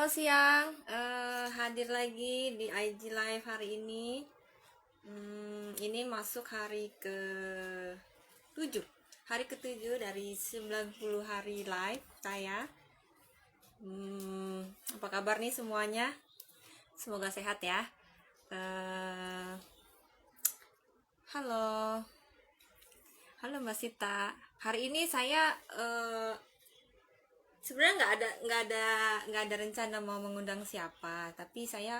Selamat siang, hadir lagi di IG Live hari ini. Ini masuk hari ke-7, hari ke-7 dari 90 hari live saya. Apa kabar nih semuanya? Semoga sehat ya. Halo, halo Mbak Sita. Hari ini saya sebenarnya nggak ada rencana mau mengundang siapa, tapi saya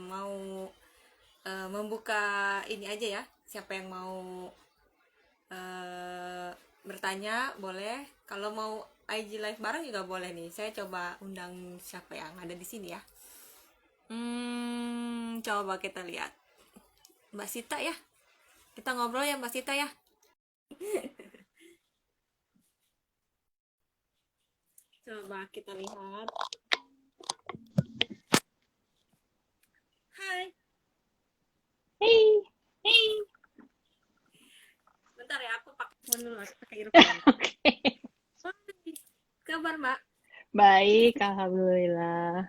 mau membuka ini aja ya. Siapa yang mau bertanya boleh. Kalau mau IG live bareng juga boleh nih. Saya coba undang siapa yang ada di sini ya. Coba kita lihat. Mbak Sita ya. Kita ngobrol ya Mbak Sita ya. Coba kita lihat. Hai. Hey, Hey. Bentar ya, aku pakai phone dulu, pakai earphone. oke. Hai. Kabar Mbak? Baik, alhamdulillah.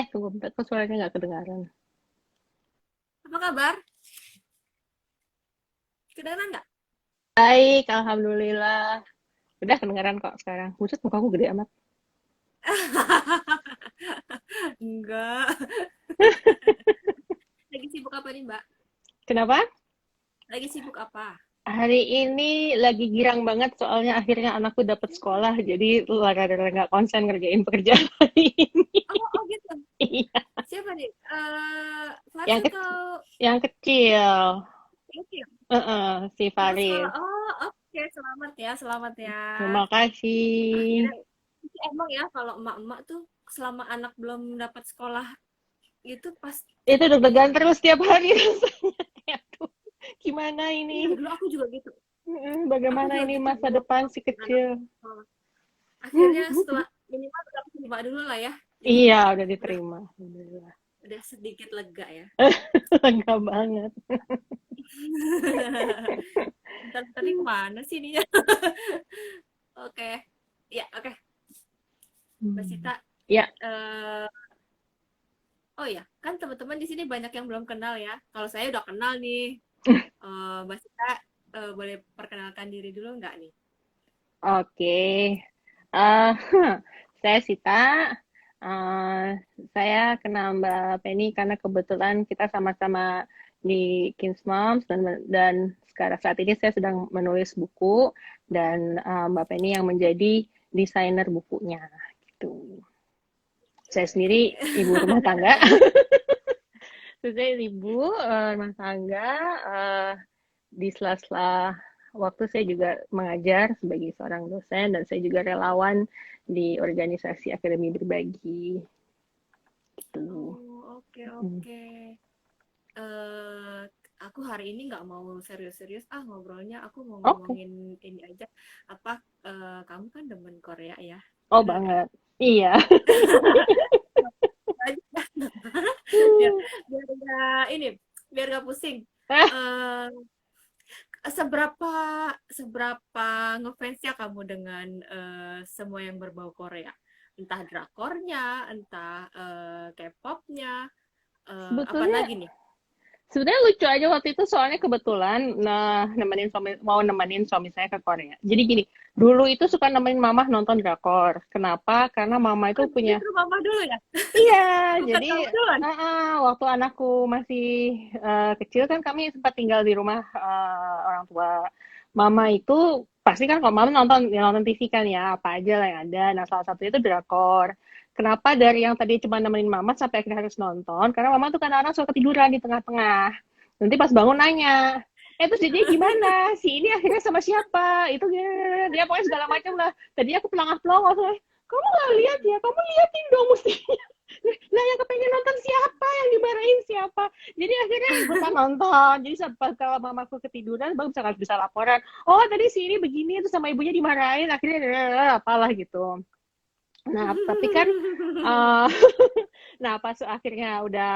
Tunggu bentar, kok suaranya nggak kedengaran? Apa kabar? Kedengeran nggak? Baik, alhamdulillah. Udah kedengaran kok sekarang. Buset, mukaku gede amat. Enggak. Lagi sibuk apa nih Mbak? Kenapa? Lagi sibuk apa? Hari ini lagi girang banget soalnya akhirnya anakku dapat sekolah, jadi rada-rada nggak konsen ngerjain pekerjaan hari ini. Oh gitu. Iya, Siapa nih? Faris yang kecil, atau yang kecil. Kecil? Si Dapat sekolah. Faris. Oh, oke. Selamat ya, selamat ya. Terima kasih. Akhirnya, emang ya kalau emak-emak tuh selama anak belum dapat sekolah itu pasti Itu deg-degan terus tiap hari rasanya. Aduh, gimana iya ini? dulu aku juga gitu. Aku Bagaimana juga ini gitu masa dulu depan si waktu anak kecil? sekolah. Akhirnya setelah minimal udah terima dulu lah ya. Jadi Iya, udah udah diterima. Alhamdulillah. udah sedikit lega ya. Lega banget. Bentar, tadi kemana sih dia? Oke, ya oke. Mbak Sita, Ya, eh, oh ya, kan teman-teman di sini banyak yang belum kenal ya. Kalau saya udah kenal nih. Mbak Sita, boleh perkenalkan diri dulu nggak nih? oke. Eh, saya Sita. Eh, saya kenal Mbak Penny karena kebetulan kita sama-sama di Kins Moms dan sekarang saat ini saya sedang menulis buku dan Mbak Penny yang menjadi desainer bukunya gitu. Saya sendiri ibu rumah tangga. Saya ibu rumah tangga. eh, di sela-sela waktu saya juga mengajar sebagai seorang dosen dan saya juga relawan di organisasi Akademi Berbagi. Gitu. Oh, oke Mm. oke. eh aku hari ini nggak mau serius-serius ngobrolnya, aku mau Oke. ngomongin ini aja. Apa kamu kan demen Korea ya, Oh bener kan? banget. Iya. biar biar nggak ini, biar nggak pusing. eh seberapa seberapa ngefans ya kamu dengan semua yang berbau Korea, entah drakornya, entah K-popnya, apa Sebetulnya lagi nih? Sebenarnya lucu aja waktu itu soalnya kebetulan nemenin suami saya ke Korea. Jadi gini, dulu itu suka nemenin mama nonton drakor. Kenapa? Karena mama itu Oh, punya. justru mama dulu ya, Iya, bukan jadi kamu duluan. waktu anakku masih kecil kan kami sempat tinggal di rumah orang tua mama itu pasti kan kalau mama nonton TV kan ya apa aja lah yang ada. Nah salah satu itu drakor. Kenapa dari yang tadi cuma nemenin mama sampai akhirnya harus nonton? Karena mama tuh kadang-kadang suka ketiduran di tengah-tengah. Nanti pas bangun nanya, terus jadinya gimana? Si ini akhirnya sama siapa? Itu dia pokoknya segala macam lah. Tadi aku pelangah-pelongo, kamu nggak lihat ya? Kamu liatin dong mesti. Lah yang kepengen nonton siapa, yang dimarahin siapa, jadi akhirnya ikutan nonton. Jadi saat kalau mamaku ketiduran baru bisa laporan, oh tadi si ini begini itu sama ibunya dimarahin, akhirnya apalah gitu. Nah tapi kan uh, nah pas akhirnya udah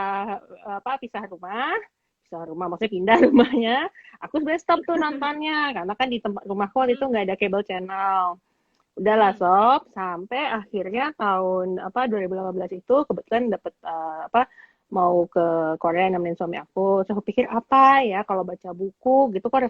pisah rumah maksudnya pindah rumahnya, aku sebenarnya stop tuh nontonnya karena kan di tempat rumahku waktu itu nggak ada cable channel. Udahlah Hmm. sob, sampai akhirnya tahun apa 2018 itu kebetulan dapet apa mau ke Korea nemenin suami aku. Terus aku pikir apa ya kalau baca buku gitu kok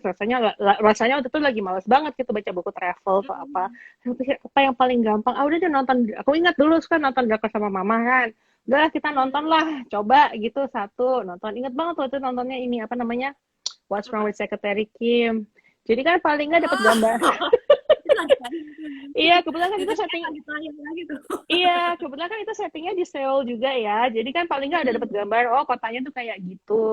rasanya waktu itu lagi males banget gitu baca buku travel atau apa. Hmm. Terus aku pikir apa yang paling gampang? Ah udah deh nonton. Aku ingat dulu suka nonton drakor sama mama kan. Udahlah kita nonton Hmm. lah, coba gitu satu nonton. Ingat banget waktu itu nontonnya ini apa namanya What's Wrong Apa? with Secretary Kim. Jadi kan paling nggak dapat Oh, gambar. itu lagi tadi itu. Iya, kebetulan kan Itu itu kan setting. lagi terakhir lagi tuh. Iya, kebetulan kan itu settingnya di Seoul juga ya. Jadi kan paling nggak ada dapat Hmm. gambar, oh kotanya tuh kayak gitu.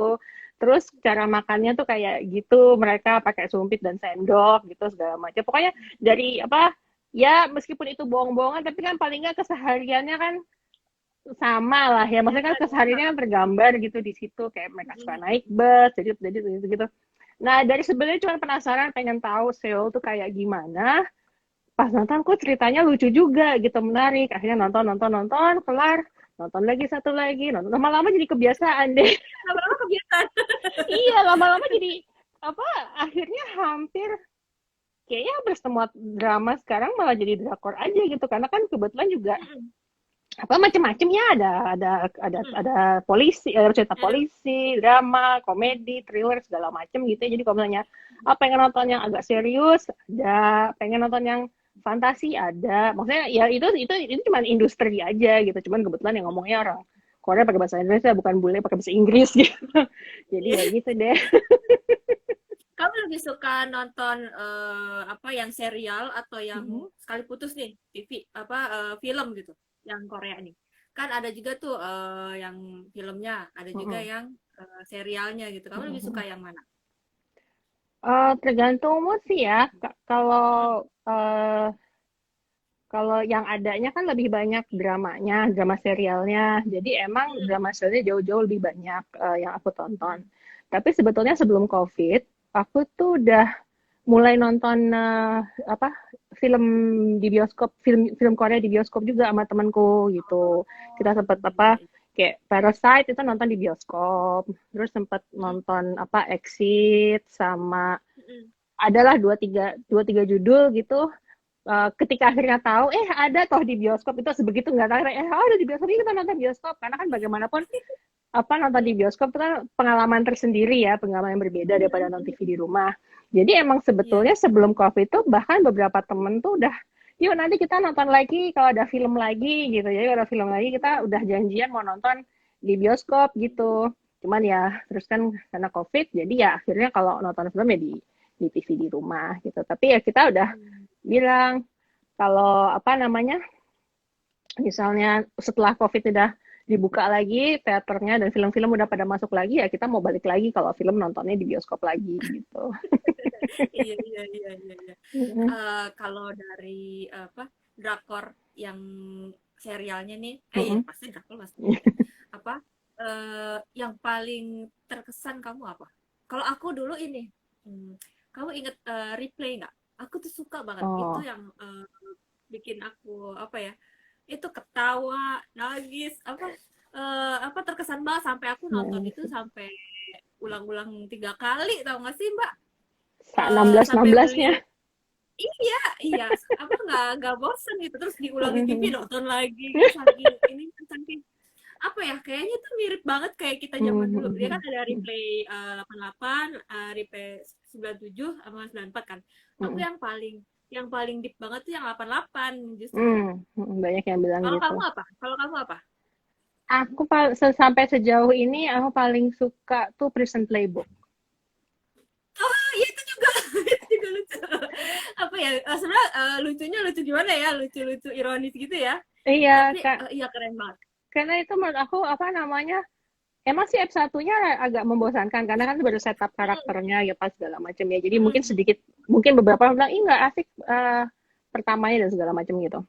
Terus cara makannya tuh kayak gitu, mereka pakai sumpit dan sendok gitu segala macam. Pokoknya dari apa ya meskipun itu bohong-bohongan tapi kan paling nggak kesehariannya kan sama lah ya. Maksudnya kan Kelihatan ya. kesehariannya kan tergambar gitu di situ kayak mereka suka naik Hmm. bus, jadi gitu. Nah, dari sebenarnya cuma penasaran pengen tahu Seoul tuh kayak gimana. Pas nonton kok ceritanya lucu juga gitu, menarik. Akhirnya nonton kelar, nonton lagi satu lagi, nonton lama-lama jadi kebiasaan deh. Lama-lama kebiasaan. Iya, lama-lama jadi apa akhirnya hampir kayaknya hampir semua drama sekarang malah jadi drakor aja gitu karena kan kebetulan juga Hmm. apa macam-macam ya Hmm. ada polisi cerita Ada. polisi drama komedi thriller segala macam gitu ya. Jadi kalau misalnya pengen nonton yang agak serius ada pengen nonton yang fantasi ada maksudnya ya itu cuma industri aja gitu cuman kebetulan yang ngomongnya orang Korea pakai bahasa Indonesia bukan bule pakai bahasa Inggris gitu jadi ya Iya. gitu deh. Kamu lebih suka nonton apa yang serial atau yang Mhm, sekali putus nih TV apa film gitu, yang Korea nih. Kan ada juga tuh yang filmnya, ada juga mhm, yang serialnya gitu. Kamu lebih suka mhm. yang mana? Tergantung mood sih ya. Mm-mm. Eh, Kalau yang adanya kan lebih banyak dramanya, drama serialnya. Jadi emang Mm-mm. drama serialnya jauh-jauh lebih banyak yang aku tonton. Mm-mm. Tapi sebetulnya sebelum COVID, aku tuh udah mulai nonton apa film di bioskop, film film Korea di bioskop juga sama temanku gitu. Oh, Kita sempet iya, apa iya. kayak Parasite itu nonton di bioskop. Terus sempet Mm-mm. nonton apa Exit sama Mm-mm. adalah dua tiga judul gitu ketika akhirnya tahu ada toh di bioskop itu sebegitu nggak tahu ada di bioskop ini kita nonton bioskop karena kan bagaimanapun apa nonton di bioskop itu kan pengalaman tersendiri ya pengalaman yang berbeda daripada nonton Mm-mm. TV di rumah jadi emang Iya. sebetulnya sebelum COVID itu bahkan beberapa temen tuh udah yuk nanti kita nonton lagi kalau ada film lagi gitu jadi kalau ada film lagi kita udah janjian mau nonton di bioskop gitu cuman ya terus kan karena COVID jadi ya akhirnya kalau nonton film ya di TV di rumah gitu tapi ya kita udah Mm. bilang kalau apa namanya misalnya setelah COVID udah dibuka lagi teaternya dan film-film udah pada masuk lagi ya kita mau balik lagi kalau film nontonnya di bioskop lagi gitu. Iya, iya, iya, iya, iya. Mm-mm. Kalau dari apa drakor yang serialnya nih, ya Mm-mm. pasti drakor pasti ya. Apa yang paling terkesan kamu apa? Kalau aku dulu ini, hmm, kamu inget replay nggak? Aku tuh suka banget. Itu Oh, yang bikin aku apa ya? Itu ketawa, nangis, apa terkesan banget sampai aku nonton itu mm. sampai ulang-ulang 3 kali, tau gak sih Mbak? Enam belas enam Sampai beli belasnya. iya, iya, apa nggak bosen gitu terus diulang di TV Mm-mm. nonton lagi gitu saking ini saking apa ya kayaknya tuh mirip banget kayak kita zaman dulu dia kan Mm-mm. ada replay 88 replay 97 sama 94 kan aku Mm-mm. yang paling deep banget tuh yang 88 justru Banyak yang bilang kalau gitu. kamu apa kalau kamu apa Aku sampai sejauh ini aku paling suka tuh Prison Playbook. oh iya itu juga itu juga lucu apa ya sebenarnya lucunya lucu gimana ya lucu-lucu ironis gitu ya Iya, tapi Kak. iya keren banget. Karena itu menurut aku apa namanya emang sih F1-nya agak membosankan karena kan baru setup karakternya ya pas segala macam ya. Jadi mungkin Mm-mm. sedikit mungkin beberapa orang bilang ih nggak asik pertamanya dan segala macam gitu.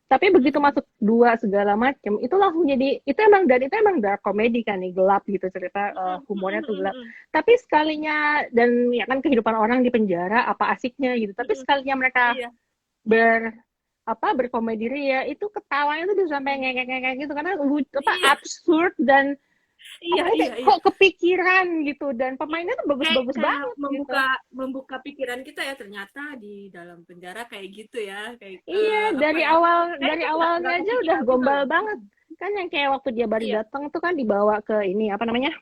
Tapi begitu Mm-mm. masuk dua segala macam itu langsung jadi itu emang dark comedy kan nih gelap gitu cerita Mhm, humornya mhm, tuh gelap. mhm, Tapi sekalinya dan ya kan kehidupan orang di penjara apa asiknya gitu. Tapi mhm. sekalinya mereka Iya, ber berkomedi ria itu ketawanya tuh bisa sampai mhm. ngekek-ngekek gitu karena apa Iya, absurd dan Iya, Apalagi iya, kayak iya. kok kepikiran gitu, dan pemainnya tuh bagus-bagus Kayak banget gitu. membuka pikiran kita ya, ternyata di dalam penjara kayak gitu ya, kayak Iya, apa ya? dari Itu awalnya nggak aja udah kepikiran juga gombal loh. banget. Kan yang kayak waktu dia baru Iya. datang tuh kan dibawa ke ini apa namanya?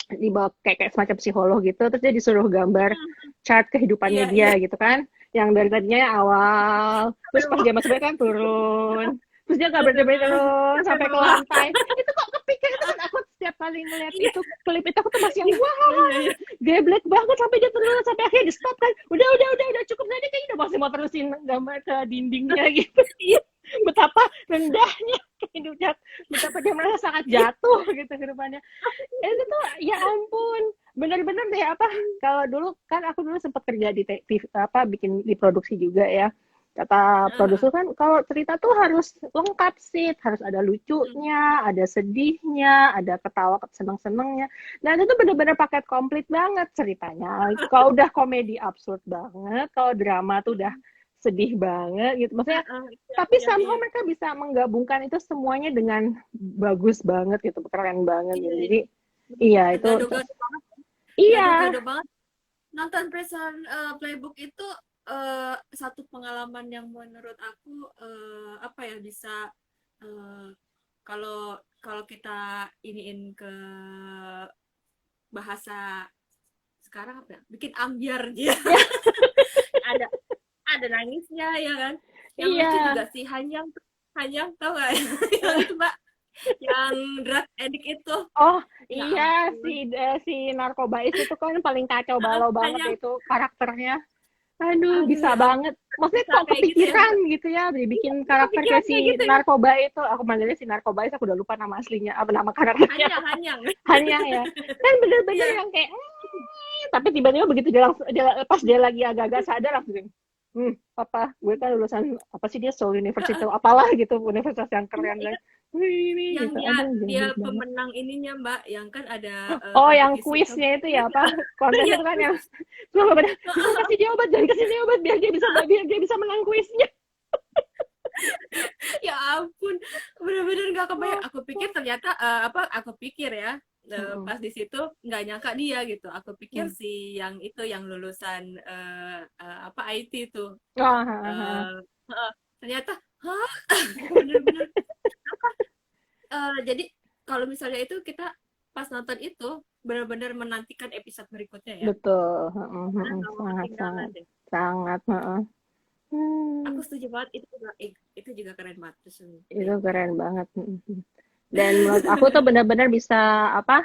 Dibawa kayak semacam psikolog gitu, terus dia disuruh gambar Hmm, chart kehidupannya iya, dia iya. gitu kan, yang dari tadinya awal, terus pas dia masuk kan turun, terus dia nggak berhenti turun Sampai sampai ke bawah. lantai. Itu kok kepikir itu kan, aku setiap kali ngeliat Iya, itu klip itu aku tuh masih yang iya, wah, iya, iya. geblek banget sampai dia turun sampai akhirnya di stop kan, udah cukup, tadi kayaknya udah masih mau terusin gambar ke dindingnya gitu. Iya, Betapa rendahnya hidupnya, betapa dia merasa sangat iya. jatuh gitu ke depannya. Itu tuh ya ampun, bener-bener deh apa, kalau dulu kan aku dulu sempat kerja di TV, apa bikin di produksi juga ya, kata produser kan kalau cerita tuh harus lengkap sih, harus ada lucunya, ada sedihnya, ada ketawa seneng-senengnya, nah itu tuh bener-bener paket komplit banget ceritanya. Kalau udah komedi absurd banget, kalau drama tuh udah sedih banget gitu maksudnya, Iya, tapi iya, somehow iya. mereka bisa menggabungkan itu semuanya dengan bagus banget gitu, keren banget Iya, gitu. iya. Jadi iya itu, Gado-gado banget. iya Gado-gado banget. Nonton Prison Playbook itu satu pengalaman yang menurut aku apa ya, bisa eh, kalau kalau kita iniin ke bahasa sekarang apa ya, bikin ambiar dia. ada ada nangisnya ya kan. Yang lucu iya. juga si Hanyang. Hanyang tau gak? Yang itu mbak, yang drug addict itu. Oh Ya iya, ampun. si narkobais itu kan paling kacau balau banget Hanyang, itu karakternya. Aduh, aduh bisa ya ampun, banget. Maksudnya bisa kok kayak gitu ya kepikiran mbak. gitu ya, Iya, dibikin dia karakter kepikiran kayak kayak si gitu ya. narkoba itu. Aku manggilnya si narkobais, aku udah lupa nama aslinya, apa nama karakternya. Hanyang, Hanyang. Hanya ya. Kan bener-bener Iya. yang kayak, tapi tiba-tiba begitu pas dia lagi agak-agak sadar langsung, apa, gue kan lulusan, apa sih dia, Seoul University, apalah gitu, universitas yang Iya, keren. Dan, iya. wih, ini Yang gitu, dia aduh, dia geblek banget. pemenang ininya mbak, yang kan ada Oh, yang kompetisi kuisnya itu ya, apa, konten Iya. itu kan yang, cuma pada, jangan kasih dia obat, biar dia bisa menang kuisnya. Ya ampun, bener-bener nggak kebayang. Aku pikir ternyata aku pikir ya, Mm-mm. pas di situ nggak nyangka dia gitu. Aku pikir Mm. si yang itu yang lulusan apa IT itu. Oh, ha, ha. Eh, ternyata, hah, bener-bener apa? Jadi kalau misalnya itu kita pas nonton itu benar-benar menantikan episode berikutnya ya. Betul. Karena nggak mau Sangat, ketinggalan sangat, deh. sangat. Aku Hmm, setuju banget, itu juga keren banget Prison itu Playbook ya. keren banget. Dan menurut aku tuh benar-benar bisa apa?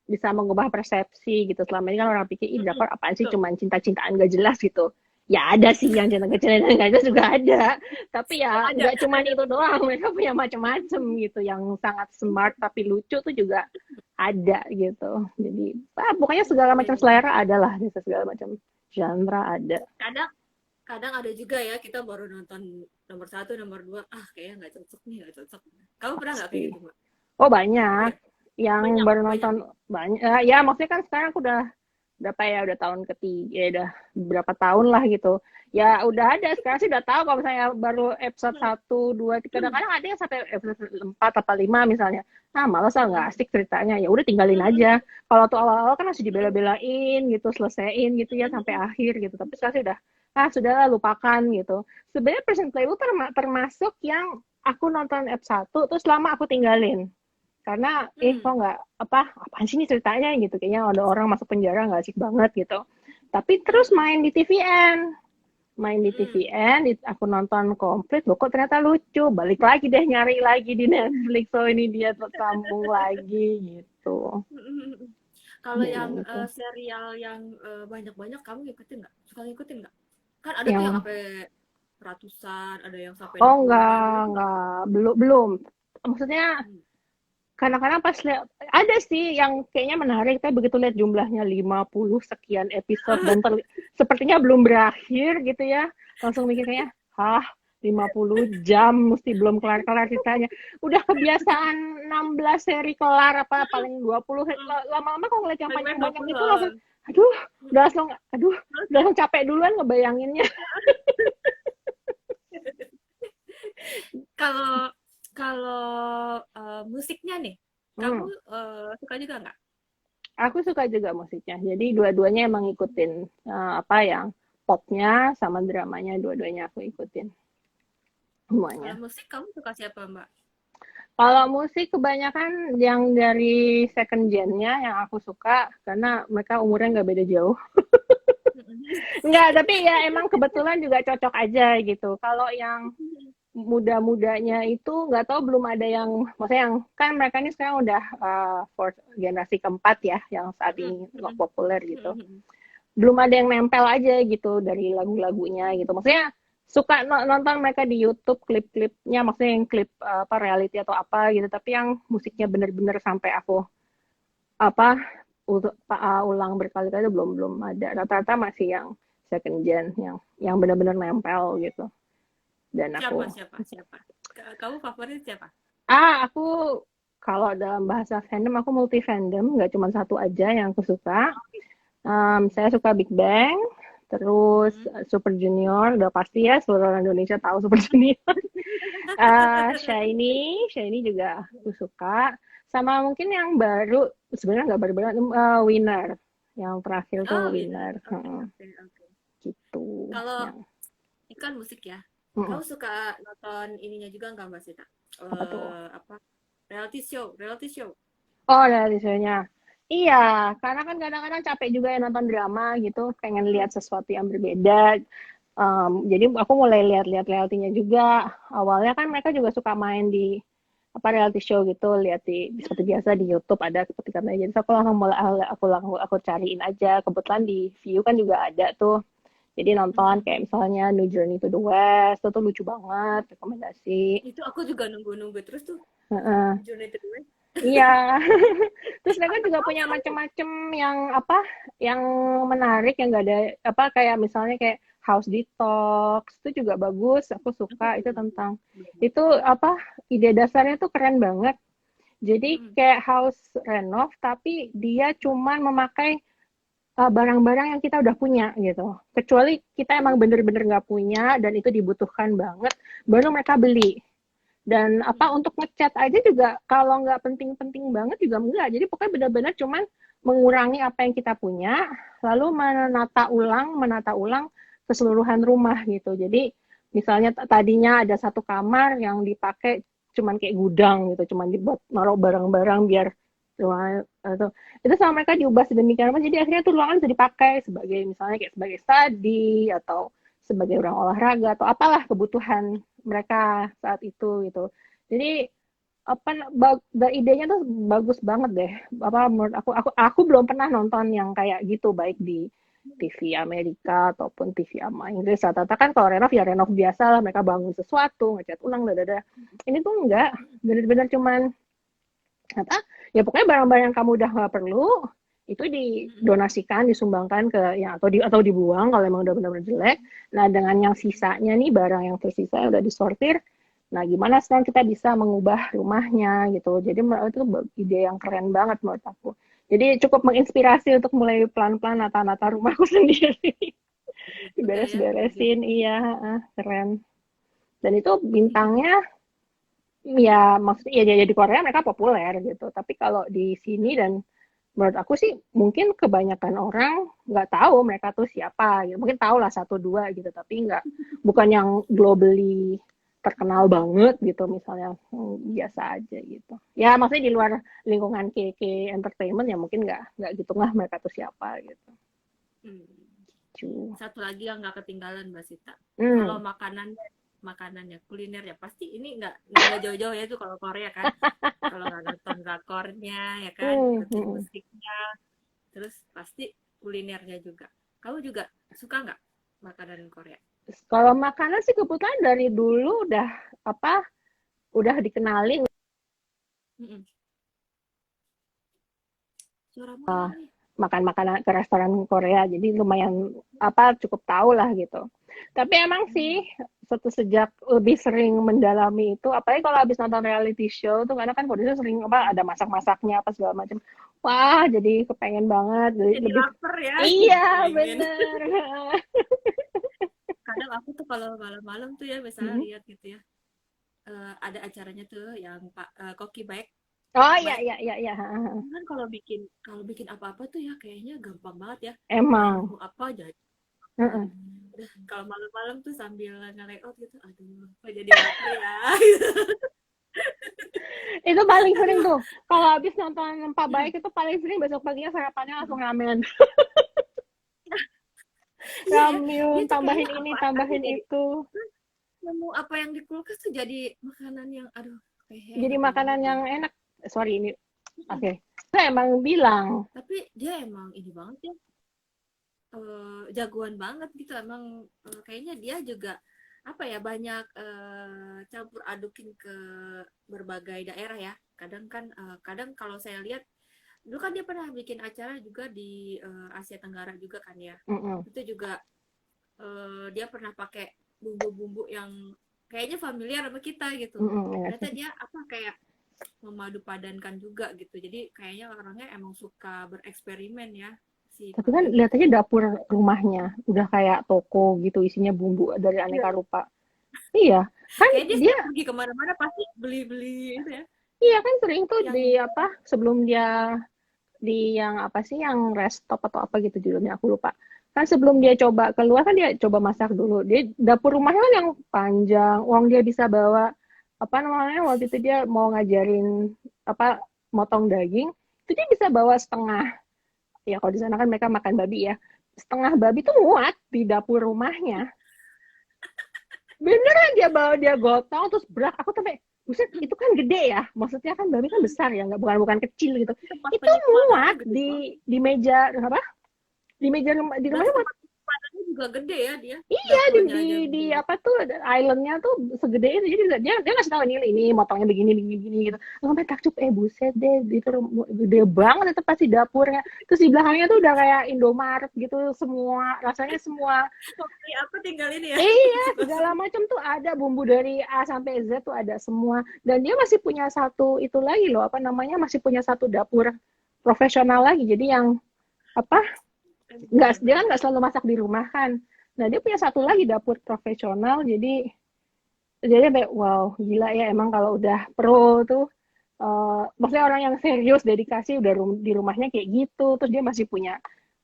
Bisa mengubah persepsi gitu. Selama ini kan orang pikir, ih drakor apaan sih, Tuh, cuman cinta-cintaan gak jelas gitu. Ya ada sih yang cinta-cintaan gak jelas juga ada. Tapi ya ada nggak cuman ada itu doang. Mereka punya macam-macam gitu. Yang sangat smart tapi lucu tuh juga ada gitu. Jadi, pokoknya segala macam betul. selera ada lah. Segala macam genre ada. Kadang kadang ada juga ya, kita baru nonton nomor satu nomor dua, kayaknya nggak cocok nih, nggak cocok. Kamu pernah nggak kayak Pasti. gitu mbak? Oh banyak. Iya, Yang banyak baru banyak. nonton banyak. Ya maksudnya kan sekarang aku udah berapa ya, udah tahun ketiga ya, udah berapa tahun lah gitu ya, udah ada sekarang sih, udah tahu kalau misalnya baru episode satu 2 3, kadang-kadang ada yang sampai episode 4 apa 5 misalnya, malas ah, nggak asik ceritanya, ya udah tinggalin aja. Kalau tuh awal-awal kan harus dibela-belain gitu, selesaiin gitu ya sampai akhir gitu, tapi sekarang sih udah, sudahlah, lupakan gitu. Sebenarnya Prison Playbook termasuk yang aku nonton episode 1 terus lama aku tinggalin, karena kok nggak, apaan sih ini ceritanya gitu, kayaknya ada orang masuk penjara nggak asik banget gitu. Tapi terus main di TVN, aku nonton komplit, loh kok ternyata lucu, balik lagi deh nyari lagi di Netflix, so ini dia tersambung lagi gitu. Kalau yang Gitu. serial yang banyak-banyak, kamu ngikutin nggak? Suka ngikutin nggak? Kan ada tuh yang Yang, sampai ratusan, ada yang sampai oh 60-an gitu nggak? nggak, belum, maksudnya Hmm. kadang-kadang pas lihat, ada sih yang kayaknya menarik, tapi begitu lihat jumlahnya 50 sekian episode dan sepertinya belum berakhir gitu ya, langsung mikir kayak, 50 jam mesti belum kelar-kelar ceritanya. Udah kebiasaan 16 seri kelar, apa paling 20, lama-lama kalau ngeliat yang Paling panjang-panjang 20. itu langsung, aduh, aduh, udah langsung capek duluan ngebayanginnya. Kalau kalau musiknya nih, Kamu Hmm. suka juga nggak? Aku suka juga musiknya. Jadi dua-duanya emang ngikutin apa yang popnya sama dramanya dua-duanya aku ikutin Kalau semuanya. musik kamu suka siapa, Mbak? Kalau musik kebanyakan yang dari second gen-nya yang aku suka karena mereka umurnya nggak beda jauh. Nggak, tapi ya emang kebetulan juga cocok aja gitu. Kalau yang muda-mudanya itu nggak tahu belum ada yang, maksudnya yang kan mereka ini sekarang udah fourth generasi keempat ya yang saat ini nggak populer gitu. Belum ada yang nempel aja gitu dari lagu-lagunya gitu. Maksudnya suka nonton mereka di YouTube klip-klipnya, maksudnya yang klip apa reality atau apa gitu. Tapi yang musiknya bener-bener sampai aku apa ulang berkali-kali itu belum belum ada. Rata-rata masih yang second gen yang benar-benar nempel gitu. Dan Siapa, aku siapa, siapa? Kamu favorit siapa? aku kalau dalam bahasa fandom aku multi fandom, nggak cuma satu aja yang aku suka. Saya suka Big Bang, terus Hmm. Super Junior, udah pasti ya seluruh orang Indonesia tahu Super Junior. Shiny juga aku suka. Sama mungkin yang baru, sebenarnya nggak baru-baru, Winner. Yang terakhir Oh, tuh Winner. Winner. Oke, oke, oke. Gitu. Kalau Yang, ini kan musik ya, mm, kamu suka nonton ininya juga nggak, Mbak Sita? apa tuh? Apa? Reality show, reality show. Oh, dari soalnya. Iya, karena kan kadang-kadang capek juga ya nonton drama gitu, pengen lihat sesuatu yang berbeda. Jadi aku mulai lihat-lihat realitinya juga. Awalnya kan mereka juga suka main di apa reality show gitu, lihat di seperti biasa di YouTube ada ketika jadi aku langsung mulai aku cariin aja. Kebetulan di View kan juga ada tuh. Jadi nonton kayak misalnya New Journey to the West, itu tuh lucu banget, rekomendasi. Itu aku juga nunggu-nunggu terus tuh Heeh. Journey to the West. Iya. Terus mereka juga punya macam-macam yang apa, yang menarik yang nggak ada apa kayak misalnya kayak House Detox itu juga bagus, aku Aku suka itu belum, tentang belum. itu apa ide dasarnya tuh keren banget. Jadi Mm-mm. kayak house renov tapi dia cuman memakai barang-barang yang kita udah punya gitu. Kecuali kita emang Oh, bener-bener nggak punya dan itu dibutuhkan banget, baru mereka beli. Dan apa mm-mm. untuk ngecat aja juga kalau nggak penting-penting banget juga enggak. Jadi pokoknya benar-benar cuman mengurangi apa yang kita punya, lalu menata ulang keseluruhan rumah gitu. Jadi misalnya tadinya ada satu kamar yang dipakai cuman kayak gudang gitu, cuman dibuat naruh barang-barang biar ruangan itu sama mereka diubah sedemikian rupa jadi akhirnya tuh ruangan bisa dipakai sebagai misalnya kayak sebagai study atau sebagai orang olahraga atau apalah kebutuhan mereka saat itu gitu. Jadi apa idenya tuh bagus banget deh. Apa menurut aku belum pernah nonton yang kayak gitu baik di TV Amerika ataupun TV sama Inggris. Rata-rata kan kalau renov ya renov biasa lah mereka bangun sesuatu ngecat ulang dadada. Ini tuh enggak bener-bener cuman apa ya pokoknya barang-barang yang kamu udah nggak perlu itu Mm-mm. didonasikan disumbangkan ke ya atau dibuang kalau emang udah benar-benar jelek. Nah dengan yang sisanya nih barang yang tersisa yang udah disortir, nah gimana sekarang kita bisa mengubah rumahnya gitu. Jadi menurut itu ide yang keren banget menurut aku. Jadi cukup menginspirasi untuk mulai pelan-pelan nata-nata rumahku sendiri. Juga ya, begitu. Beres-beresin, iya, keren. Dan itu bintangnya ya maksudnya ya di Korea mereka populer gitu. Tapi kalau di sini dan menurut aku sih mungkin kebanyakan orang nggak tahu mereka tuh siapa gitu. Mungkin tahu lah satu dua gitu, tapi nggak bukan yang globally terkenal banget gitu misalnya biasa aja gitu. Ya maksudnya di luar lingkungan KK Entertainment ya mungkin nggak gitu lah mereka tuh siapa gitu. Hmm. Cu. Satu lagi yang nggak ketinggalan, Mbak Sita. Kalau Hmm. makanannya, kulinernya pasti ini nggak jauh-jauh ya itu kalau Korea kan. Kalau nggak nonton drakornya ya kan, Hmm. ikutin Hmm. musiknya, terus pasti kulinernya juga. Kamu juga suka nggak makanan Korea? Kalau makanan sih kebetulan dari dulu udah apa udah dikenalin Mm-mm. Suaramu hilang nih. makan makanan ke restoran Korea jadi lumayan apa cukup tahu lah gitu tapi emang sih sejak lebih sering mendalami itu apalagi kalau habis nonton reality show tuh karena kan produser sering apa ada masak-masaknya apa segala macam wah jadi kepengen banget jadi Jadi lebih lapar ya, jadi iya pengen. bener. Kadang aku tuh kalau malam-malam tuh ya misalnya lihat gitu ya, ada acaranya tuh yang Pak Koki Baek. Oh iya Baik iya iya iya. kan kalau bikin apa-apa tuh ya kayaknya gampang banget ya. Udah Emang. nemu apa jadi jadi. Heeh. Udah kalau malam-malam tuh sambil nge-layout gitu, aduh, kok jadi lapar ya. Itu paling sering tuh. Kalau habis nonton Pak Baik itu paling sering besok paginya sarapannya langsung ramen. Iya ya, dia Ramyun, tuh tambahin kayaknya ini, apa aja tambahin jadi itu. nemu apa yang di kulkas tuh jadi makanan yang aduh kayak Jadi enak banget makanan deh. yang enak. Sorry ini. Mm-mm. Oke. Saya emang bilang. Tapi dia emang ini banget ya, jagoan banget gitu emang, kayaknya dia juga apa ya banyak campur adukin ke berbagai daerah ya. Kadang kan kadang kalau saya lihat dulu kan dia pernah bikin acara juga di Asia Tenggara juga kan ya. Mm-mm, Itu juga dia pernah pakai bumbu-bumbu yang kayaknya familiar sama kita gitu. mm-mm, ya Ternyata sih. dia apa kayak memadu padankan juga gitu. Jadi kayaknya orangnya emang suka bereksperimen ya si Tapi Pak kan Baik lihat itu. aja dapur rumahnya. Udah kayak toko gitu isinya bumbu dari Iya. aneka rupa. Iya. Kan Kayak dia dia setiap pergi kemana-mana pasti beli-beli itu ya. iya kan sering tuh di Yang apa sebelum dia di yang apa sih yang restop atau apa gitu judulnya aku lupa. Kan sebelum dia coba keluar kan dia coba masak dulu. Dia dapur rumahnya kan yang panjang, uang dia bisa bawa apa namanya waktu itu dia mau ngajarin apa motong daging, itu dia bisa bawa setengah. Ya kalau di sana kan mereka makan babi ya. Setengah babi tuh muat di dapur rumahnya. Beneran dia bawa dia gotong terus berak. Aku sampai buset itu kan gede ya. Maksudnya kan babi kan besar ya, nggak bukan bukan kecil gitu. tempat Itu penyimpanannya muat gede banget. di meja apa? Di meja rumah di Berarti rumahnya muat. tempat penyimpanannya juga gede ya dia. Iya Dapurnya aja di gede. apa tuh islandnya tuh segede itu jadi dia nggak tahu ini motongnya begini begini begini gitu. Aku sampai takjub buset deh itu gede banget itu pasti dapurnya. Terus di belakangnya tuh udah kayak Indomaret gitu semua rasanya semua. Mau beli apa tinggal ini ya. Iya, Masuk-masuk. segala macam tuh ada bumbu dari A sampai Z tuh ada semua. Dan dia masih punya satu itu lagi loh, apa namanya? Masih punya satu dapur profesional lagi. Jadi yang apa? Nggak, dia kan Gimana? nggak selalu masak di rumah kan. Nah, dia punya satu lagi dapur profesional. Jadi kayak wow, gila ya emang kalau udah pro tuh maksudnya orang yang serius dedikasi udah di rumahnya kayak gitu terus dia masih punya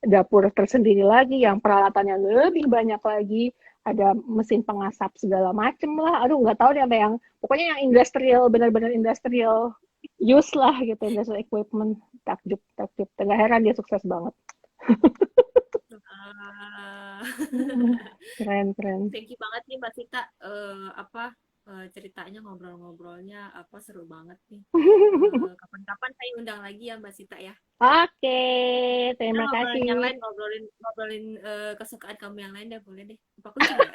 dapur tersendiri lagi yang peralatannya lebih banyak lagi ada mesin pengasap segala macem lah aduh nggak tahu deh apa yang pokoknya yang industrial benar-benar industrial use lah gitu industrial equipment takjub takjub nggak heran dia sukses banget. Ah. Keren keren. Thank you banget nih Mbak Sita, apa ceritanya ngobrol-ngobrolnya apa seru banget nih. Kapan-kapan saya undang lagi ya Mbak Sita ya. Oke, Kita terima ngobrolin kasih. yang lain, ngobrolin ngobrolin kesukaan kamu yang lain deh, boleh deh. Apa kucing ya?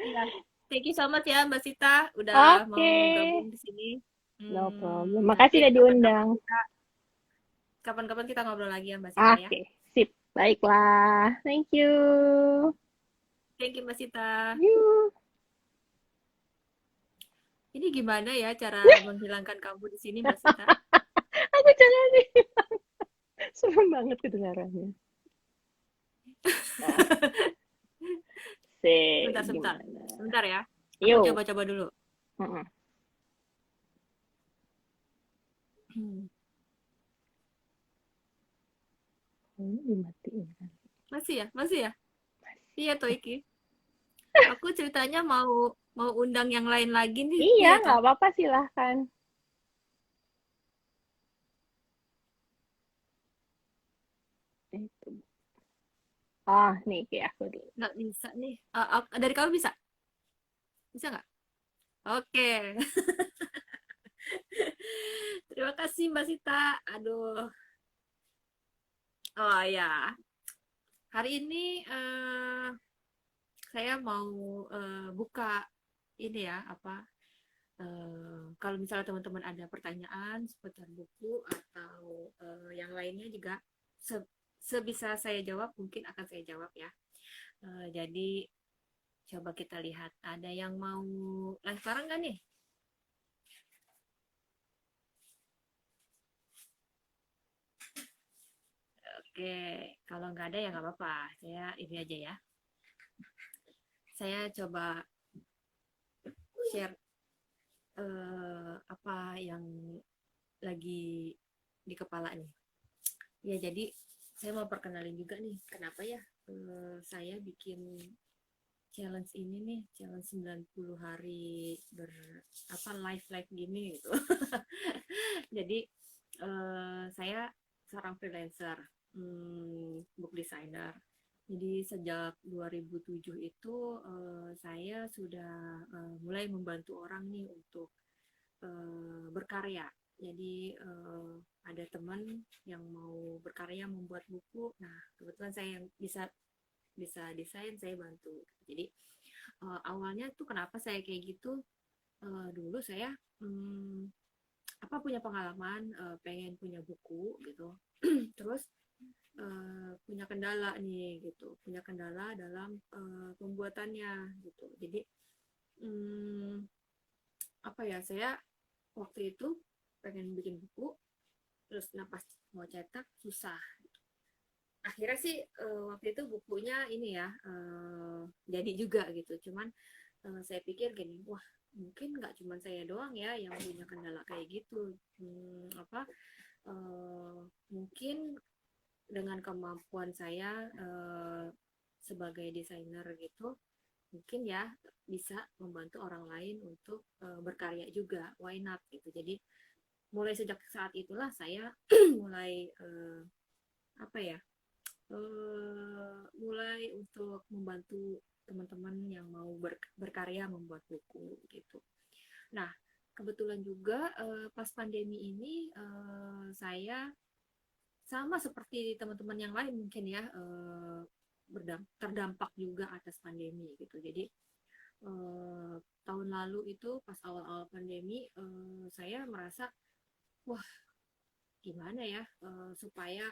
Iya. Thank you so much ya Mbak Sita udah Oke, mau gabung di sini. no problem. Nanti Makasih udah diundang. kapan-kapan kita ngobrol lagi ya Mbak Sita ya. Oke, sip. Baiklah. Thank you. Thank you Mbak Sita. You. Ini gimana ya cara menghilangkan kamu di sini Mbak Sita? Aku jangan nih. Serem banget kedengarannya. Nah, Sebentar, sebentar. gimana? Sebentar ya. Aku Yuk. coba-coba dulu. Mm-mm. Ini dimatiin kan? Masih ya? Masih ya? Iya toh Iki. Aku ceritanya mau mau undang yang lain lagi nih. Iya, Iya nggak toh. apa-apa silahkan. Itu. Ah, nih kayak aku dulu. Nggak bisa nih. Dari kamu bisa? Bisa nggak? Oke. Terima kasih Mbak Sita. Aduh. Oh ya. Hari ini saya mau buka ini ya apa kalau misalnya teman-teman ada pertanyaan seputar buku atau yang lainnya juga se- sebisa saya jawab mungkin akan saya jawab ya. Jadi coba kita lihat ada yang mau live sekarang nggak nih? Oke, kalau nggak ada ya nggak apa-apa. Saya ini aja ya. Saya coba share apa yang lagi di kepala nih. Ya, jadi saya mau perkenalin juga nih, kenapa ya saya bikin challenge ini nih, challenge 90 hari live gini gitu. Jadi saya seorang freelancer, book designer. Jadi sejak 2007 itu saya sudah mulai membantu orang nih untuk berkarya. Jadi ada teman yang mau berkarya membuat buku. Nah, kebetulan saya yang bisa desain, saya bantu. Jadi awalnya tuh kenapa saya kayak gitu? Dulu saya punya pengalaman pengen punya buku gitu. Terus punya kendala nih gitu, punya kendala dalam pembuatannya gitu. Jadi saya waktu itu pengen bikin buku, terus pas mau cetak susah. Akhirnya sih waktu itu bukunya ini ya jadi juga gitu. Cuman saya pikir gini, wah mungkin nggak cuma saya doang ya yang punya kendala kayak gitu. Mungkin dengan kemampuan saya sebagai desainer gitu, mungkin ya bisa membantu orang lain untuk berkarya juga, why not gitu. Jadi mulai sejak saat itulah saya mulai mulai untuk membantu teman-teman yang mau berkarya membuat buku gitu. Nah, kebetulan juga pas pandemi ini saya sama seperti teman-teman yang lain mungkin ya terdampak juga atas pandemi gitu. Jadi tahun lalu itu pas awal-awal pandemi saya merasa wah gimana ya supaya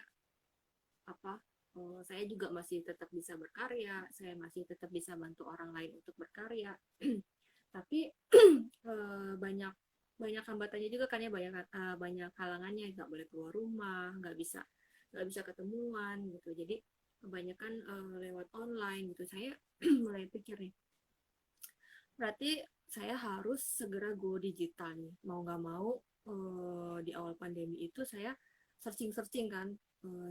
saya juga masih tetap bisa berkarya, saya masih tetap bisa bantu orang lain untuk berkarya. Tapi banyak hambatannya juga kan ya, banyak halangannya, nggak boleh keluar rumah, nggak bisa ketemuan gitu. Jadi kebanyakan lewat online gitu. Saya mulai pikir nih, berarti saya harus segera go digital nih, mau nggak mau. Di awal pandemi itu saya searching kan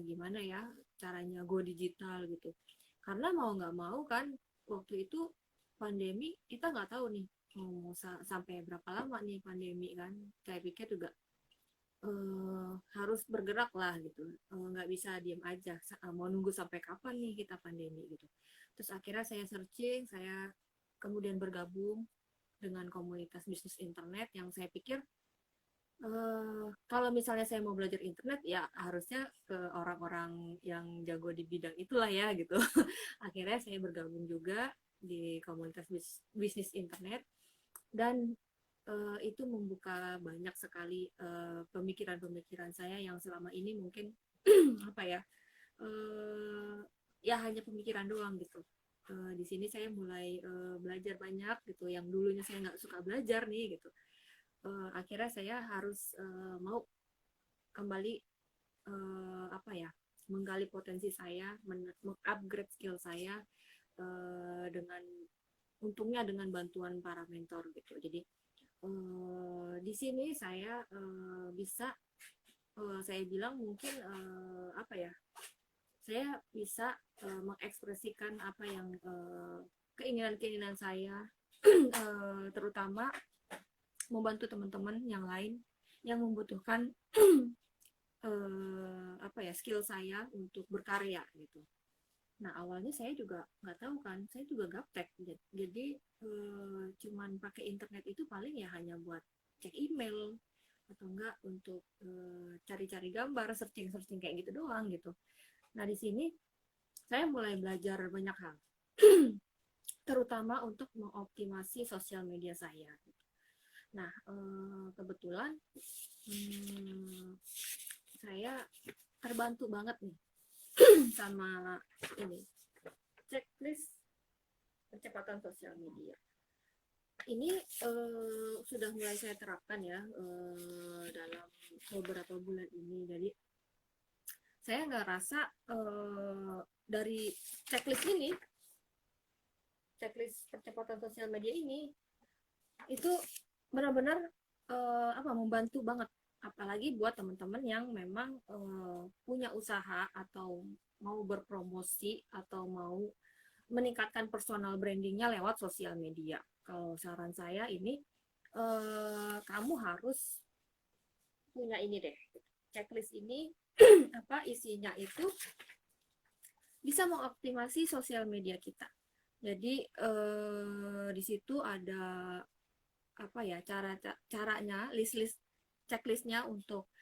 gimana ya caranya go digital gitu, karena mau nggak mau kan waktu itu pandemi kita nggak tahu nih mau sampai berapa lama nih pandemi kan. Saya pikir juga harus bergerak lah gitu, nggak bisa diem aja mau nunggu sampai kapan nih kita pandemi gitu. Terus akhirnya saya searching, saya kemudian bergabung dengan komunitas bisnis internet yang saya pikir kalau misalnya saya mau belajar internet ya harusnya ke orang-orang yang jago di bidang itulah ya gitu. Akhirnya saya bergabung juga di komunitas bisnis internet, dan itu membuka banyak sekali pemikiran-pemikiran saya yang selama ini mungkin ya hanya pemikiran doang gitu. Di sini saya mulai belajar banyak gitu, yang dulunya saya nggak suka belajar nih gitu. Akhirnya saya harus mau kembali menggali potensi saya, mengupgrade skill saya dengan untungnya dengan bantuan para mentor gitu. Jadi di sini saya bisa saya bilang mungkin saya bisa mengekspresikan apa yang keinginan-keinginan saya terutama membantu teman-teman yang lain yang membutuhkan skill saya untuk berkarya gitu. Nah awalnya saya juga nggak tahu kan, saya juga gaptek, jadi cuman pakai internet itu paling ya hanya buat cek email atau enggak untuk cari-cari gambar, searching kayak gitu doang gitu. Nah di sini saya mulai belajar banyak hal, terutama untuk mengoptimasi sosial media saya. Nah, kebetulan saya terbantu banget nih sama ini checklist percepatan sosial media. Ini sudah mulai saya terapkan ya dalam beberapa bulan ini. Jadi saya nggak rasa dari checklist percepatan sosial media ini itu benar-benar membantu banget, apalagi buat teman-teman yang memang punya usaha atau mau berpromosi atau mau meningkatkan personal brandingnya lewat sosial media. Kalau saran saya ini, kamu harus punya ini deh, checklist ini. Apa isinya itu bisa mengoptimasi sosial media kita. Jadi di situ ada apa ya, caranya, list checklistnya untuk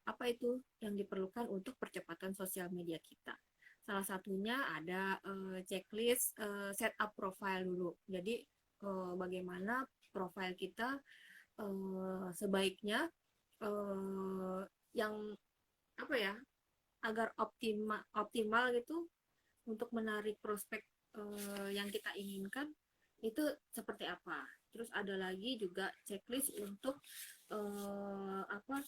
apa itu yang diperlukan untuk percepatan sosial media kita. Salah satunya ada checklist setup profile dulu. Jadi bagaimana profile kita sebaiknya yang apa ya, agar optimal gitu untuk menarik prospek yang kita inginkan itu seperti apa. Terus ada lagi juga checklist untuk apa,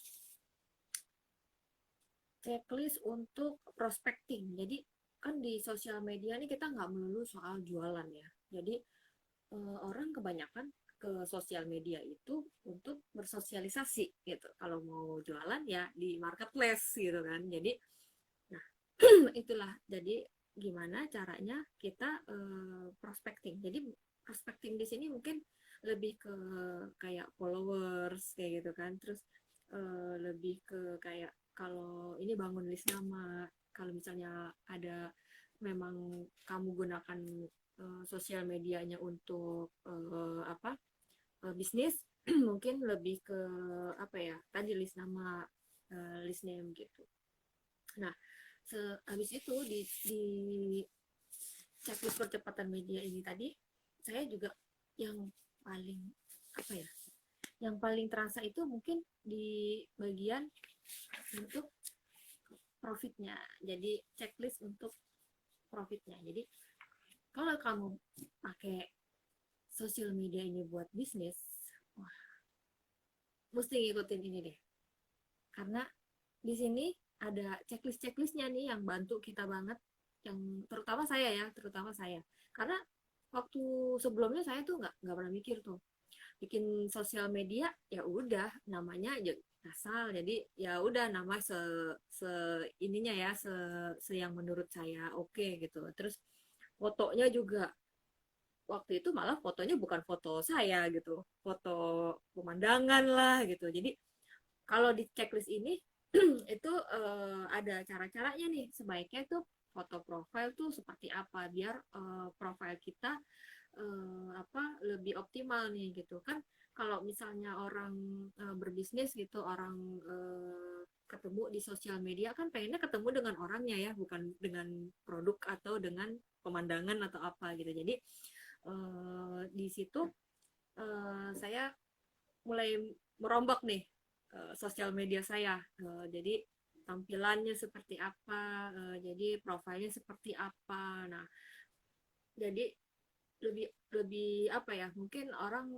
checklist untuk prospecting. Jadi kan di sosial media ini kita nggak melulu soal jualan ya. Jadi orang kebanyakan ke sosial media itu untuk bersosialisasi gitu. Kalau mau jualan ya di marketplace gitu kan. Jadi nah itulah, jadi gimana caranya kita prospecting. Jadi prospecting di sini mungkin lebih ke kayak followers kayak gitu kan. Terus lebih ke kayak kalau ini bangun list nama, kalau misalnya ada memang kamu gunakan sosial medianya untuk apa, bisnis, mungkin lebih ke apa ya, tadi list nama, list name gitu. Nah, habis itu di checklist percepatan media ini tadi, saya juga yang paling apa ya, yang paling terasa itu mungkin di bagian untuk profitnya. Jadi checklist untuk profitnya. Jadi kalau kamu pakai sosial media ini buat bisnis, wah, mesti ngikutin ini deh. Karena di sini ada checklistnya nih yang bantu kita banget, yang terutama saya. Karena waktu sebelumnya saya tuh nggak pernah mikir tuh bikin sosial media, ya udah namanya aja asal, jadi ya udah nama se ininya ya, se yang menurut saya oke gitu. Terus fotonya juga waktu itu malah fotonya bukan foto saya gitu, foto pemandangan lah gitu. Jadi kalau di checklist ini itu ada cara-caranya nih, sebaiknya tuh foto profile tuh seperti apa biar profile kita apa, lebih optimal nih gitu kan. Kalau misalnya orang berbisnis gitu, orang ketemu di sosial media kan pengennya ketemu dengan orangnya ya, bukan dengan produk atau dengan pemandangan atau apa gitu. Jadi di situ saya mulai merombak nih sosial media saya. Jadi tampilannya seperti apa, jadi profilnya seperti apa. Nah, jadi lebih lebih apa ya, mungkin orang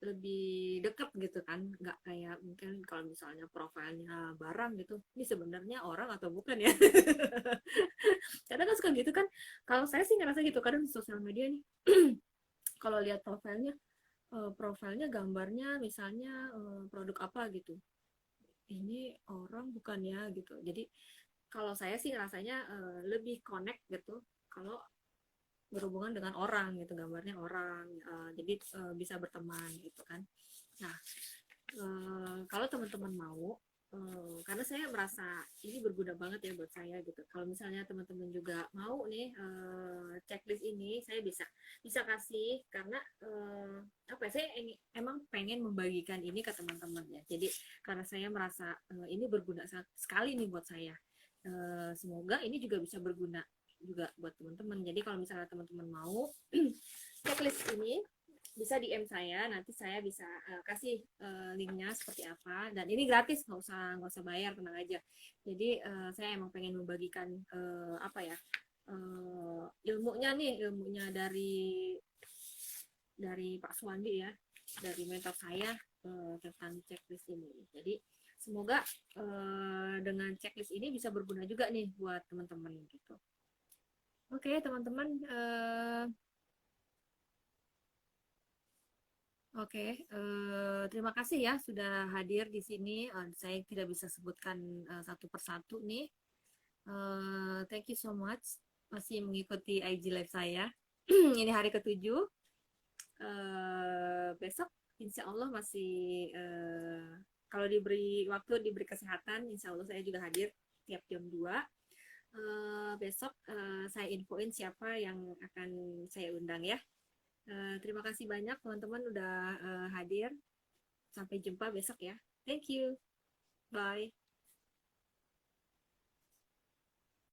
lebih deket gitu kan, nggak kayak mungkin kalau misalnya profilnya barang gitu, ini sebenarnya orang atau bukan ya. Kadang kan suka gitu kan, kalau saya sih ngerasa gitu kadang di sosial media nih. Kalau lihat profilnya gambarnya misalnya produk apa gitu, ini orang bukan ya gitu. Jadi kalau saya sih rasanya lebih connect gitu kalau berhubungan dengan orang gitu, gambarnya orang, jadi bisa berteman gitu kan. Nah, kalau teman-teman mau, karena saya merasa ini berguna banget ya buat saya gitu. Kalau misalnya teman-teman juga mau nih checklist ini, saya bisa bisa kasih, karena apa ya, saya emang pengen membagikan ini ke teman-teman ya. Jadi karena saya merasa ini berguna sekali nih buat saya. Semoga ini juga bisa berguna juga buat teman-teman. Jadi kalau misalnya teman-teman mau checklist ini, bisa DM saya, nanti saya bisa kasih linknya seperti apa. Dan ini gratis, nggak usah bayar, tenang aja. Jadi saya emang pengen membagikan apa ya, ilmunya dari Pak Suwandi ya, dari mentor saya tentang checklist ini. Jadi semoga dengan checklist ini bisa berguna juga nih buat teman-teman gitu. Oke teman-teman, Oke, terima kasih ya sudah hadir di sini. Saya tidak bisa sebutkan satu persatu nih. Thank you so much masih mengikuti IG Live saya. Ini hari ketujuh. Besok insya Allah masih kalau diberi waktu, diberi kesehatan, insya Allah saya juga hadir tiap jam 2. Besok saya infoin siapa yang akan saya undang ya. Terima kasih banyak teman-teman udah hadir. Sampai jumpa besok ya. Thank you. Bye.